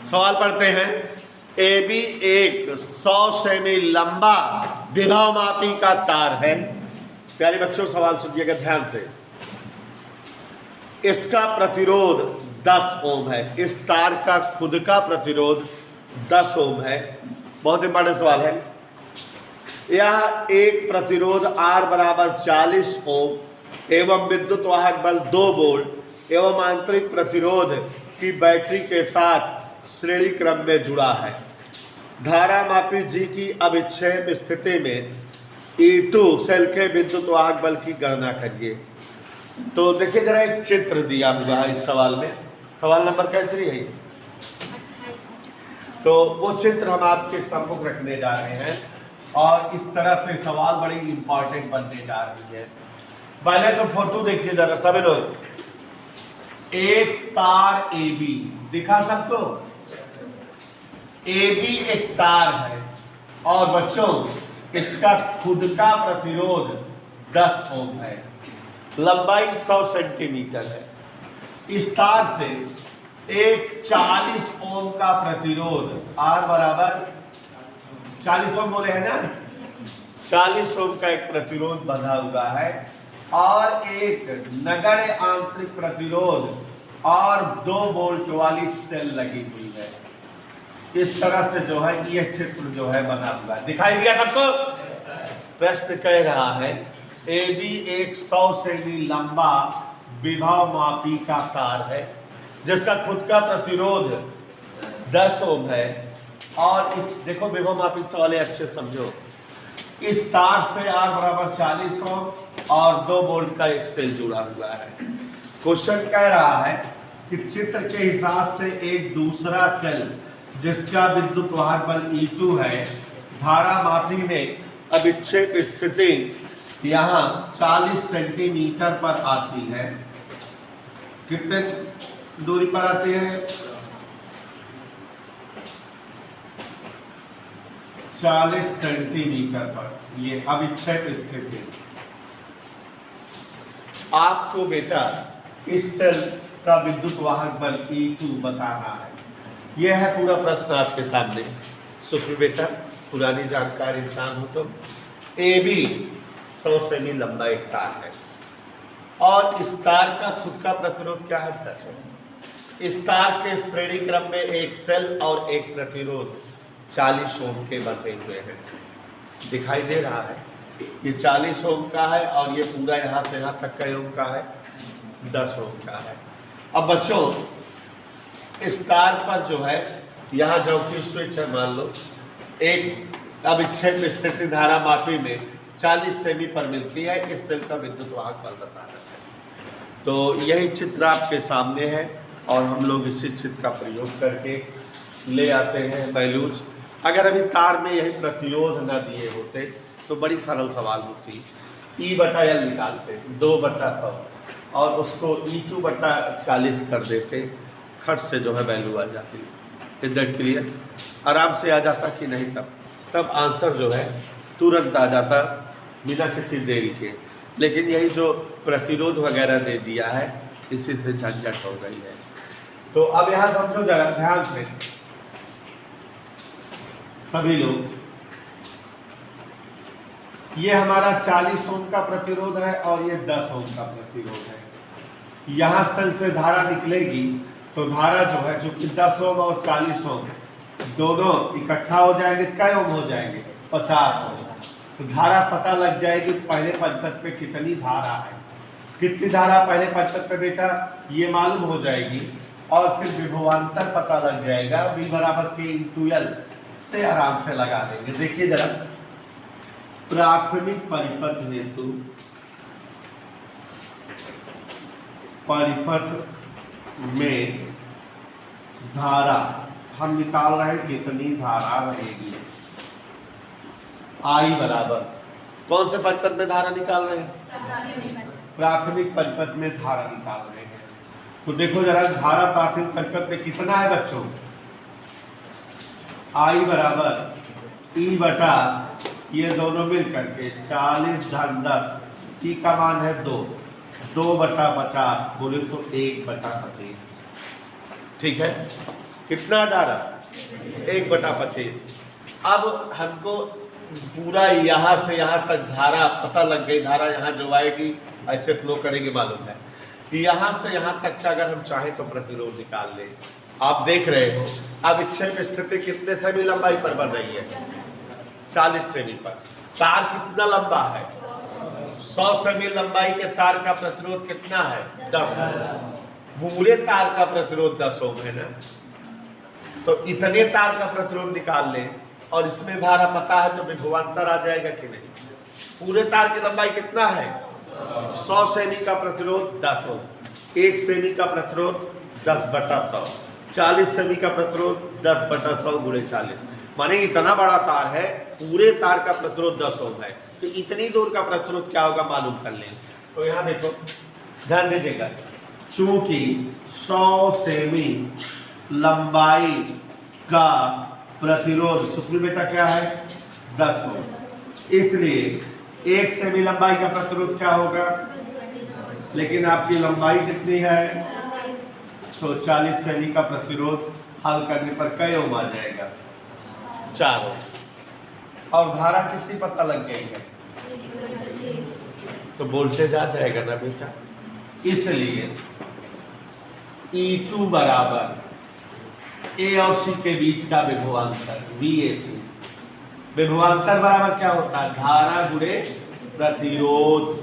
सवाल पढ़ते हैं। ए बी एक 100 सेमी लंबा विभव मापी का तार है। प्यारे बच्चों सवाल सुनिएगा ध्यान से। इसका प्रतिरोध 10 ओम है। इस तार का खुद का प्रतिरोध 10 ओम है। बहुत इंपॉर्टेंट सवाल है। यह एक प्रतिरोध R बराबर 40 ओम एवं विद्युत वाहक बल 2 वोल्ट एवं आंतरिक प्रतिरोध की बैटरी के साथ श्रेणी क्रम में जुड़ा है। धारा मापी G की अविक्षेप स्थिति में E2 सेल के विद्युत वाहक बल की गणना करिए। तो देखिए जरा एक चित्र दिया हुआ है इस सवाल में। सवाल नंबर कैसे है? तो वो चित्र हम आपके सम्मुख रखने जा रहे हैं और इस तरह से सवाल बड़ी इंपॉर्टेंट बनने जा रही है। पहले तो फोटो देखिए जरा सभी लोग। एक तार AB दिखा सबको। AB एक तार है और बच्चों इसका खुद का प्रतिरोध 10 ओम है, लंबाई 100 सेंटीमीटर है। इस तार से एक 40 ओम का प्रतिरोध R बराबर 40 ओम बोले है ना, 40 ओम का एक प्रतिरोध बंधा हुआ है और एक नगण्य आंतरिक प्रतिरोध और 2 वोल्ट वाली सेल लगी हुई है। इस तरह से जो है ये चित्र जो है बना हुआ है। दिखाई दिया सबको? प्रश्न कह रहा है AB एक 100 सेमी लंबा विभव मापी का तार है जिसका खुद का प्रतिरोध 10 ओम है और इस देखो विभव मापी सवाल अच्छे समझो। इस तार से R बराबर 40 ओम और 2 वोल्ट का एक सेल जुड़ा हुआ है। क्वेश्चन कह रहा है कि चित्र के हिसाब से एक दूसरा सेल जिसका विद्युत वाहक बल E2 है, धारा मापी में अविक्षेप स्थिति यहाँ 40 सेंटीमीटर पर आती है। कितने दूरी पर आती है? 40 सेंटीमीटर पर ये अविक्षेप स्थिति। आपको बेटा इस सेल का विद्युत वाहक बल E2 बताना है। यह है पूरा प्रश्न आपके सामने। सुश्री बेटा पुरानी जानकार इंसान हो तो AB 100 सेमी लंबा एक तार है और इस तार का खुद का प्रतिरोध क्या है? 10 ओम। इस तार के श्रेणी क्रम में एक सेल और एक प्रतिरोध 40 ओम के बंधे हुए हैं। दिखाई दे रहा है ये 40 ओम का है और ये पूरा यहाँ से यहाँ तक का ओम का है 10 ओम का है। अब बच्चों इस तार पर जो है यहाँ जो कि स्विच है, मान लो एक अविक्षेप स्थिति धारा मापी में 40 सेमी पर मिलती है। इस सेल का विद्युत वाहक बल बताना है। तो यही चित्र आपके सामने है और हम लोग इसी चित्र का प्रयोग करके ले आते हैं वैल्यूज। अगर अभी तार में यही प्रतिरोध न दिए होते तो बड़ी सरल सवाल होती। E/L निकालते 2/100 और उसको E2/40 कर देते, खट से जो है वैल्यू आ जाती। Is that clear? आराम से आ जाता कि नहीं? तब आंसर जो है तुरंत आ जाता बिना किसी देरी के। लेकिन यही जो प्रतिरोध वगैरह दे दिया है इसी से झंझट हो गई है। तो अब यहाँ समझो जरा ध्यान से सभी लोग। ये हमारा 40 ओम का प्रतिरोध है और ये 10 ओम का प्रतिरोध है। यहाँ सेल से धारा निकलेगी तो धारा जो है जो कि 10 ओम और 40 ओम दोनों इकट्ठा हो जाएंगे, कै ओम हो जाएंगे? 50 ओम। तो धारा पता लग जाएगी पहले पंचक पे कितनी धारा है। कितनी धारा पहले पंचक पे बेटा ये मालूम हो जाएगी और फिर विभवांतर पता लग जाएगा। V बराबर K/L से आराम से लगा देंगे। देखिए जरा, प्राथमिक परिपथ हेतु परिपथ में धारा हम निकाल रहे हैं कितनी धारा रहेगी। I बराबर कौन से परिपथ में धारा निकाल रहे हैं? प्राथमिक परिपथ में धारा निकाल रहे हैं। तो देखो जरा धारा प्राथमिक परिपथ में कितना है बच्चों? I बराबर E बटा ये दोनों मिल करके 40/10, T का मान है 2/50 बोले तो 1/25। ठीक है। कितना धारा 1/25। अब हमको पूरा यहाँ से यहाँ तक धारा पता लग गई, धारा यहाँ जो आएगी ऐसे फ्लो करेंगे मालूम है। यहाँ से यहाँ तक का अगर हम चाहें तो प्रतिरोध निकाल लें। आप देख रहे हो अब विक्षेप स्थिति कितने सेमी लंबाई पर बन रही है, 40 सेमी पर। तार कितना लंबा है, 100 सेमी लंबाई के तार का प्रतिरोध कितना है, 10। पूरे तार का प्रतिरोध 10 ओम है ना, तो इतने तार का प्रतिरोध निकाल लें और इसमें धारा पता है तो विभवांतर आ जाएगा कि नहीं। पूरे तार की लंबाई कितना है, 100 सेमी का प्रतिरोध 10 ओम, 1 सेमी का प्रतिरोध 10/100, 40 सेमी का प्रतिरोध 10/100 × 40, माने इतना बड़ा तार है, पूरे तार का प्रतिरोध 10 ओम है, तो इतनी दूर का प्रतिरोध क्या होगा मालूम कर लें। तो यहाँ देखो ध्यान दीजिएगा, चूंकि 100 सेमी लंबाई का प्रतिरोध सुश्री बेटा क्या है, 10 ओम, इसलिए 1 सेमी लंबाई का प्रतिरोध क्या होगा, लेकिन आपकी लंबाई कितनी है, तो 40 सेमी का प्रतिरोध हल करने पर कई ओम आ जाएगा, 4 ओम। और धारा कितनी पता लग गई है, तो वोल्टेज आ जाएगा ना बेटा। इसलिए E2 बराबर A और C के बीच का विभवांतर VAC, विभवांतर बराबर क्या होता है, धारा गुणे प्रतिरोध।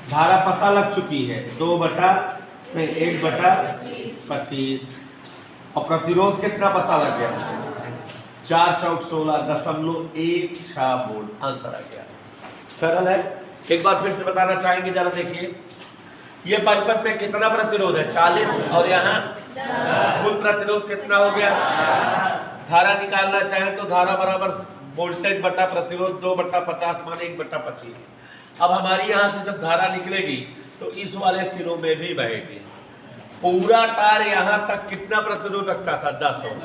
धारा पता लग चुकी है 1/25 और प्रतिरोध कितना पता लग गया, 4 चौक 16.16 वोल्ट, आंसर आ गया। सरल है। एक बार फिर से बताना चाहेंगे, जरा देखिए ये परिपथ में कितना प्रतिरोध है, 40, और यहाँ कुल प्रतिरोध कितना हो गया। धारा निकालना चाहें तो धारा बराबर वोल्टेज बटा प्रतिरोध 2/50 माने 1/25। अब हमारी यहाँ से जब धारा निकलेगी तो इस वाले सिरों में भी बहेगी। पूरा तार यहाँ तक कितना प्रतिरोध रखता था, 10 ओम,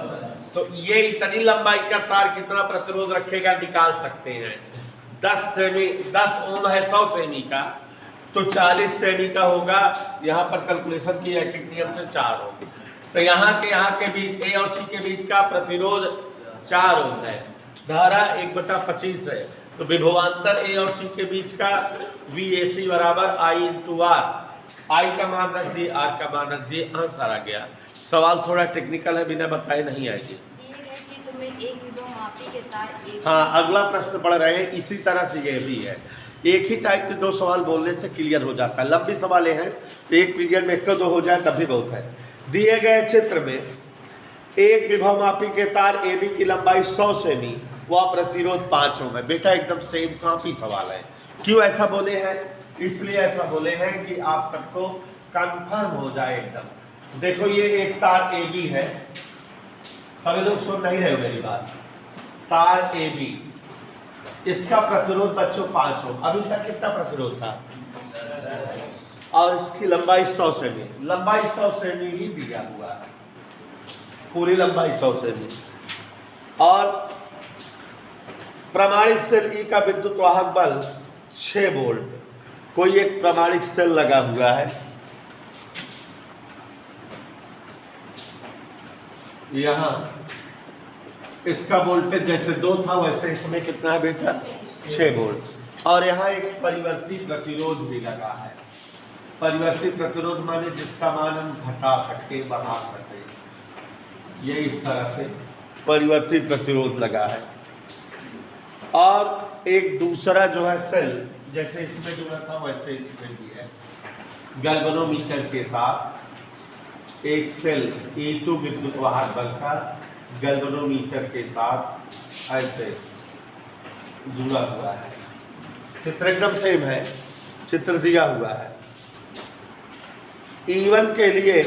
तो ये इतनी लंबाई का तार कितना प्रतिरोध रखेगा निकाल सकते हैं। 10 ओम है 100 सेमी का, तो 40 सेमी का होगा, यहाँ पर कैलकुलेशन की है कितनी नियम से 4 ओम, तो यहाँ के बीच A और C के बीच का प्रतिरोध 4 ओम है, धारा 1/25 है, तो विभवांतर A और C के बीच का VAC बराबर I/R, I का मान रख दिए, R का मान रख दिए, आंसर आ गया। सवाल थोड़ा टेक्निकल है, बिना बताए नहीं आएगी। हाँ, अगला प्रश्न पढ़ रहे हैं, इसी तरह से ये भी है। एक ही टाइप के 2 सवाल बोलने से क्लियर हो जाता है। लंबी सवालें हैं तो एक पीरियड में 1-2 हो जाए तब भी बहुत है। दिए गए चित्र में एक विभवमापी के तार AB की लंबाई 100 सेमी व प्रतिरोध 5 ओम है। बेटा एकदम सेम कॉपी सवाल है। क्यों ऐसा बोले हैं, इसलिए ऐसा बोले हैं कि आप सबको कंफर्म हो जाए एकदम। देखो ये एक तार AB है, सभी लोग सुन नहीं रहे हो मेरी बात। तार AB, इसका प्रतिरोध बच्चों 5 ओम, अभी तक कितना प्रतिरोध था, और इसकी लंबाई 100 सेमी, लंबाई 100 सेमी ही दिया हुआ है, पूरी लंबाई 100 सेमी। और प्रमाणिक सेल E का विद्युत वाहक बल 6 वोल्ट, कोई एक प्रमाणिक सेल लगा हुआ है, यहाँ इसका वोल्टेज जैसे 2 था वैसे इसमें कितना है बेटा, 6 वोल्ट, और यहाँ एक परिवर्ती प्रतिरोध भी लगा है। परिवर्ती प्रतिरोध माने जिसका मान हम घटा सकते, बढ़ा सकते, ये इस तरह से परिवर्ती प्रतिरोध लगा है। और एक दूसरा जो है सेल, जैसे इसमें जुड़ा था वैसे इसमें भी है, गैल्वेनोमीटर के साथ एक सेल E2 विद्युत वाहक बल का गैल्वेनोमीटर के साथ ऐसे जुड़ा हुआ है। चित्र एकदम सेम है, चित्र दिया हुआ है। E1 के लिए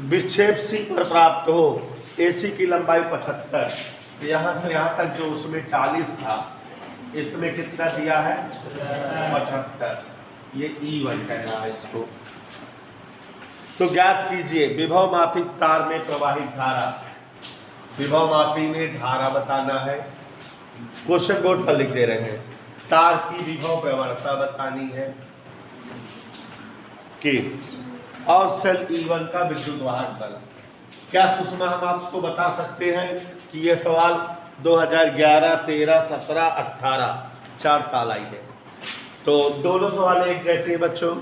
विक्षेप C पर प्राप्त हो, AC की लंबाई 75, यहाँ से यहाँ तक जो उसमें 40 था, इसमें कितना दिया है, 75, ये E1 कहना है इसको। तो ज्ञात कीजिए विभवमापी तार में प्रवाहित धारा। विभवमापी में धारा बताना है, क्वेश्चन बोर्ड पर लिख दे रहे हैं। तार की विभव प्रवणता बतानी है कि, और सेल E1 का विद्युत वाहक बल। क्या सुषमा हम आपको बता सकते हैं कि ये सवाल 2011, 13, 17, 18 4 साल आई है। तो दोनों सवाल एक जैसे हैं बच्चों,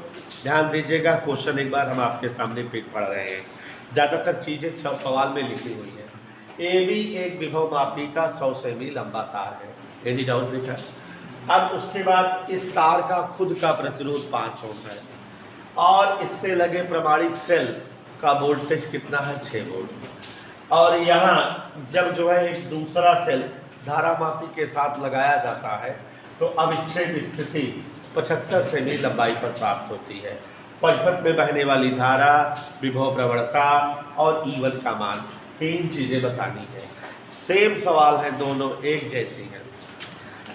ध्यान दीजिएगा। क्वेश्चन एक बार हम आपके सामने पढ़ रहे हैं। ज़्यादातर चीज़ें सवाल में लिखी हुई है। ए बी एक विभव मापी का 100 सेमी लंबा तार है। एनी डाउट बेटा? अब उसके बाद इस तार का खुद का प्रतिरोध 5 ओम है और इससे लगे प्रमाणित सेल का वोल्टेज कितना है? 6 वोल्ट। और यहाँ जब जो है एक दूसरा सेल धारामापी के साथ लगाया जाता है तो अविच्छेद स्थिति 75 सेमी लंबाई पर प्राप्त होती है। परिपथ में बहने वाली धारा, विभव प्रवणता और E1 का मान, 3 चीज़ें बतानी है। सेम सवाल है, दोनों एक जैसी हैं।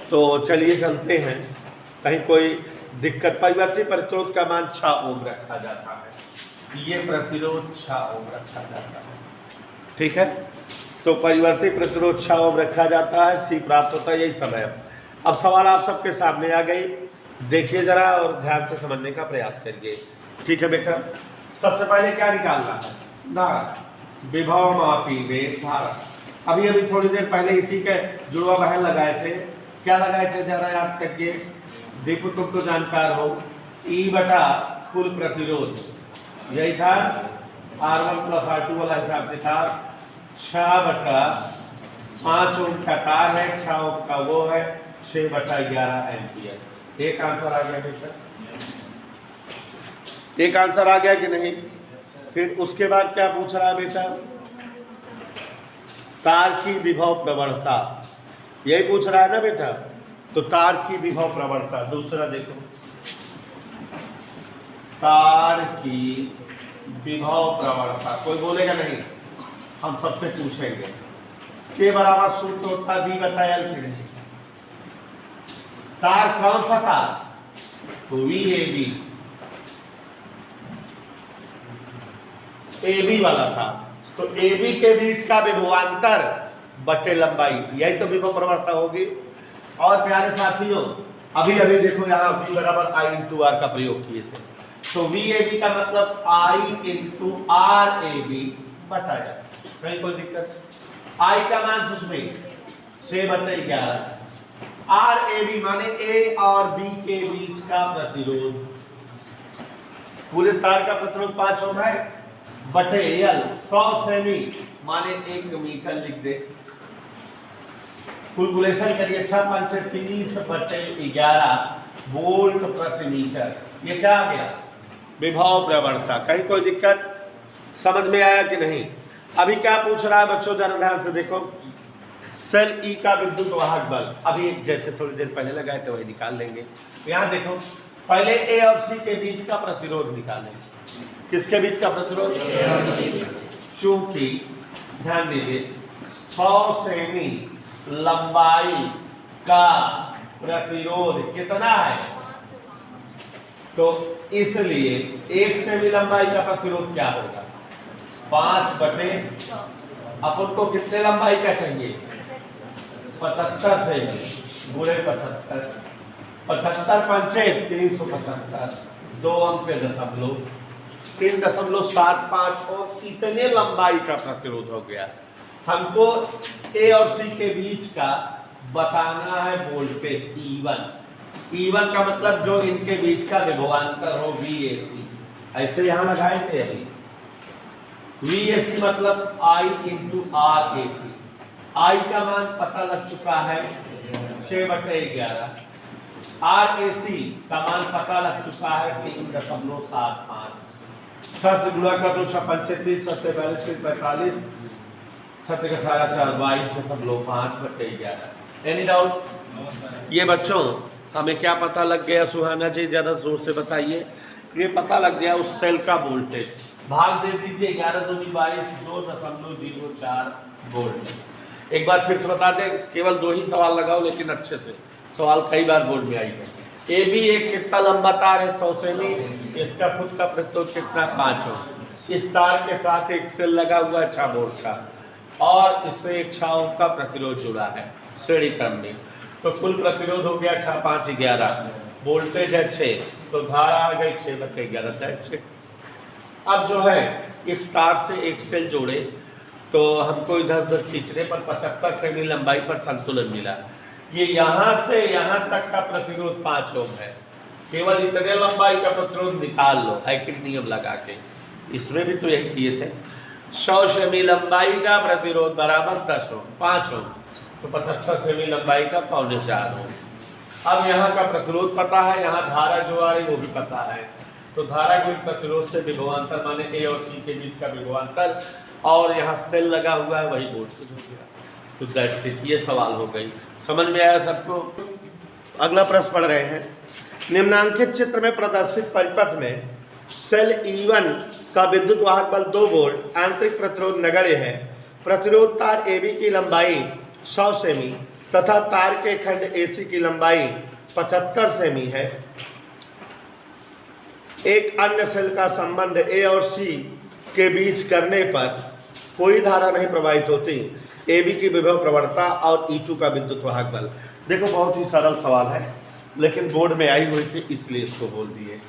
तो चलिए चलते हैं, कहीं कोई दिक्कत। परिवर्ती प्रतिरोध का मान 6 ओम रखा जाता है। ये प्रतिरोध 6 ओम रखा जाता है, ठीक है। तो परिवर्ती प्रतिरोध 6 ओम रखा जाता है, सी प्राप्त होता है, यही सब है। अब सवाल आप सबके सामने आ गई, देखिए जरा और ध्यान से समझने का प्रयास करिए, ठीक है बेटा। सबसे पहले क्या निकालना है? धारा, विभव मापी वेग धारा। अभी अभी थोड़ी देर पहले इसी के जुड़वा बहन लगाए थे। क्या लगाए थे जरा याद करके, देखो तुम तो जानकार हो। ई बटा कुल प्रतिरोध, यही था। R1 + R2 वाला हिसाब से था। 6 बटा 5 ओम का तार है, 6 ओम का वो है, 6 बटा 11 एम्पियर। एक आंसर आ गया बेटा, एक आंसर आ गया कि नहीं? फिर उसके बाद क्या पूछ रहा है बेटा? तार की विभव प्रवणता, यही पूछ रहा है ना बेटा। तो तार की विभव प्रवणता, दूसरा देखो, तार की विभव प्रवणता। कोई बोलेगा नहीं, हम सबसे पूछेंगे। के बराबर सूत्र होता है V/L की नहीं। तार कौन सा तार? तो VAB, AB वाला था। तो AB के बीच का विभवांतर बटे लंबाई, यही तो विभव प्रवणता होगी। और प्यारे साथियों, अभी अभी देखो यहाँ V बराबर I/R का प्रयोग किए थे। तो VAB का मतलब I/RAB बताया, कहीं कोई दिक्कत? I का मान सुस्मित 6/11, RAB माने A और B के बीच का प्रतिरोध। पूरे तार का प्रतिरोध 5 ओम है, बटे L 100 सेमी माने 1 मीटर लिख दे। कैलकुलेशन करिए, 6 पंचे 30/11 वोल्ट प्रति मीटर। ये क्या आ गया? विभव प्रवणता। कहीं कोई दिक्कत? समझ में आया कि नहीं? अभी क्या पूछ रहा है बच्चों, जरा ध्यान से देखो। सेल E का विद्युत वाहक बल, अभी जैसे थोड़ी देर पहले लगाए थे वही निकाल लेंगे। यहाँ देखो, पहले A और C के बीच का प्रतिरोध निकालें। किसके बीच का प्रतिरोध? चूंकि ध्यान दीजिए 100 सेमी लंबाई का प्रतिरोध कितना है, तो इसलिए 1 सेमी लंबाई का प्रतिरोध क्या होगा? 5 बटे, अपन को कितने लंबाई का चाहिए? 75 सेमी गुणे 75, 75 पंचे 375, 2 अंक पे दशमलव, 3.75 और इतने लंबाई का प्रतिरोध हो गया। हमको ए और सी के बीच का बताना है वोल्टेज E1 का मतलब जो इनके बीच का विभवांतर हो VAC। ऐसे यहाँ लगाए थे अभी, VAC मतलब I/RAC। I का मान पता लग चुका है 6/11, RAC का मान पता लग चुका है 3.75। 6 से गुणा कर दो, 6 पंचे 30, 7 42, 45, 7 18 4 22.5/11। Any doubt? ये बच्चों हमें क्या पता लग गया? सुहाना जी ज़्यादा जोर से बताइए। ये पता लग गया उस सेल का वोल्टेज, भाग दे दीजिए 11 दूनी 22, 2.04 वोल्ट। एक बार फिर से बता दें, केवल 2 ही सवाल लगाओ लेकिन अच्छे से, सवाल कई बार बोर्ड में आई है। AB एक कितना लंबा तार है? 100 सेमी। इसका खुद का प्रतिरोध कितना? 5 ओम। इस तार के साथ एक सेल लगा हुआ है 6 वोल्ट का और इससे एक 6 ओम का प्रतिरोध जुड़ा है श्रेणी क्रम में। तो कुल प्रतिरोध हो गया 6 5 11, वोल्टेज है 6, तो धारा आ गई 6/11। अब जो है इस तार से एक सेल जोड़े तो हमको इधर उधर खींचने पर 75 सेमी लंबाई पर संतुलन मिला। ये यहाँ से यहाँ तक का प्रतिरोध 5 ओम है। केवल इतने लंबाई का प्रतिरोध निकाल लो हाइकिट नियम लगा के। इसमें भी तो यही किए थे। 100 सेमी लंबाई का प्रतिरोध बराबर 10 ओम, 5 ओम, तो 75 सेमी लंबाई का 3.25 ओम। अब यहाँ का प्रतिरोध पता है, यहाँ धारा जो आ रही वो भी पता है, तो धारा गुणित प्रतिरोध से विभवांतर माने ए और सी के बीच का विभवांतर, और यहाँ सेल लगा हुआ है वही वोल्टेज हो गया। तो दैट्स इट, ये सवाल हो गई। समझ में आया सबको? अगला प्रश्न पढ़ रहे हैं। निम्नांकित चित्र में प्रदर्शित परिपथ में सेल E1 का विद्युत वाहक बल 2 वोल्ट, आंतरिक प्रतिरोध नगण्य है, प्रतिरोध तार AB की लंबाई 100 सेमी तथा तार के खंड AC की लंबाई 75 सेमी है। एक अन्य सेल का संबंध A और C के बीच करने पर कोई धारा नहीं प्रवाहित होती। AB की विभव प्रवणता और E2 का विद्युत वाहक बल। देखो बहुत ही सरल सवाल है, लेकिन बोर्ड में आई हुई थी इसलिए इसको बोल दिए।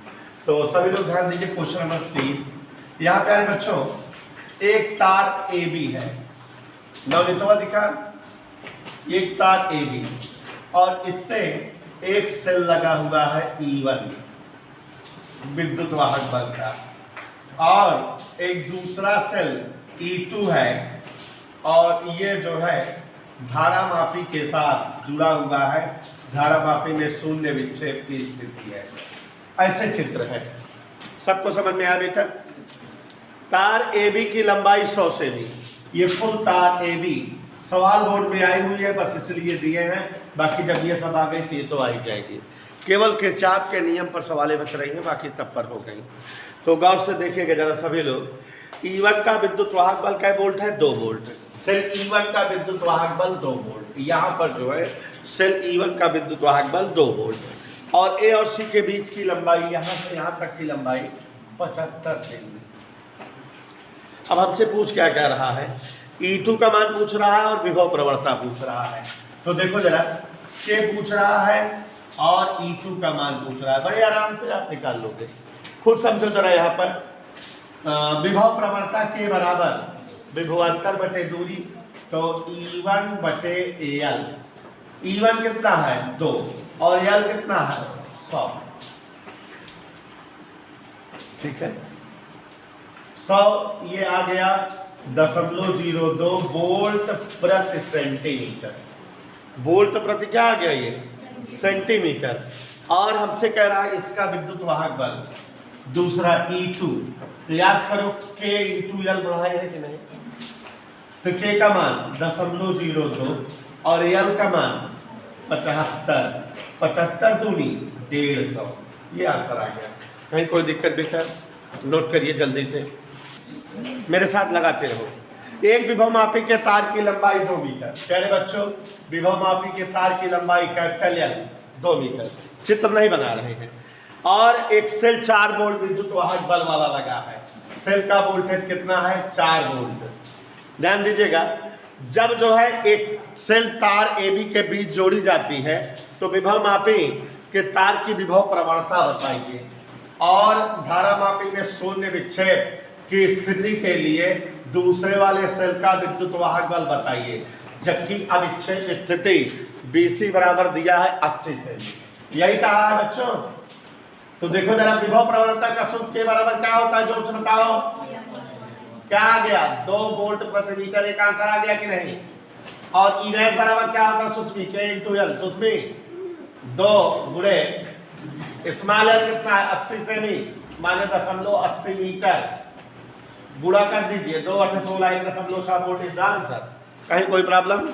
तो सभी लोग ध्यान दीजिए। Question number 30। यहाँ प्यारे बच्चों एक तार AB है, नवनीतवा दिखा, एक तार AB और इससे एक सेल लगा हुआ है E1 विद्युत वाहक बल का, और एक दूसरा सेल E2 है, और ये जो है धारामापी के साथ जुड़ा हुआ है। धारामापी में शून्य विक्षेप की स्थिति है। ऐसे चित्र है। सबको समझ में आया बेटा? तार AB की लंबाई 100 सेमी, ये फुल तार AB। सवाल बोर्ड में आई हुई है, बस इसलिए दिए हैं, बाकी जब ये सब आ गई तो ये तो आ ही जाएगी। केवल किरचॉफ के नियम पर सवालें बच रही हैं, बाकी सब पर हो गई। तो गौर से देखिएगा जरा सभी लोग। E1 का विद्युत वाहक बल क्या वोल्ट है? 2 वोल्ट। सेल E1 का विद्युत वाहक बल 2 वोल्ट। यहाँ पर जो है सेल E1 का विद्युत वाहक बल 2 वोल्ट, और A और C के बीच की लंबाई यहाँ से यहाँ तक की लंबाई 75 सेमी। अब हमसे पूछ क्या कह रहा है? E2 का मान पूछ रहा है और विभव प्रवणता पूछ रहा है। तो देखो जरा, K पूछ रहा है और E2 का मान पूछ रहा है। बड़े आराम से आप निकाल लोगे, खुद समझो जरा। यहाँ पर विभव प्रवणता के बराबर विभवांतर बटे दूरी, तो E1 बटे AL। E1 कितना है? 2, और L कितना है? 100। ठीक है, 100 ये आ गया 0.02 वोल्ट प्रति सेंटीमीटर। वोल्ट प्रति क्या आ गया? ये सेंटीमीटर। और हमसे कह रहा है इसका विद्युत वाहक बल दूसरा E2। तो याद करो K × L बढ़ाए है कि नहीं? तो K का मान 0.02 और L का मान 75। 75 दूनी 150। ये आंसर आ गया। कहीं कोई दिक्कत बेटा? नोट करिए जल्दी से, मेरे साथ लगाते रहो। एक विभवमापी के तार की लंबाई 2 मीटर। प्यारे बच्चों, विभवमापी के तार की लंबाई कैपिटल L 2 मीटर। चित्र नहीं बना रहे हैं। और एक सेल 4 वोल्ट विद्युत वाहक बल वाला लगा है। सेल का वोल्टेज कितना है? 4 वोल्ट। ध्यान दीजिएगा, जब जो है एक सेल तार AB के बीच जोड़ी जाती है तो विभवमापी के तार की विभव प्रवणता बताइए, और धारामापी में शून्य विक्षेप की स्थिति के लिए दूसरे वाले सेल का विद्युत वाहक बल बताइए। जबकि अविक्षेप स्थिति BC बराबर दिया है 80 सेमी। यही कहा है बच्चों। तो देखो जरा, विभव प्रवणता का सूत्र के बराबर क्या होता है? जो बताओ क्या आ गया? 2 वोल्ट प्रति मीटर। एक आंसर आ गया कि नहीं? और E डैश बराबर क्या होता है? Susmi K × L। सुस्मी 2 गुणे स्मॉल L कितना है? 80 सेमी माने 0.80 मीटर। गुणा कर दीजिए, 2 × 8 = 16 1.6 वोल्ट इज द आंसर। कहीं कोई प्रॉब्लम?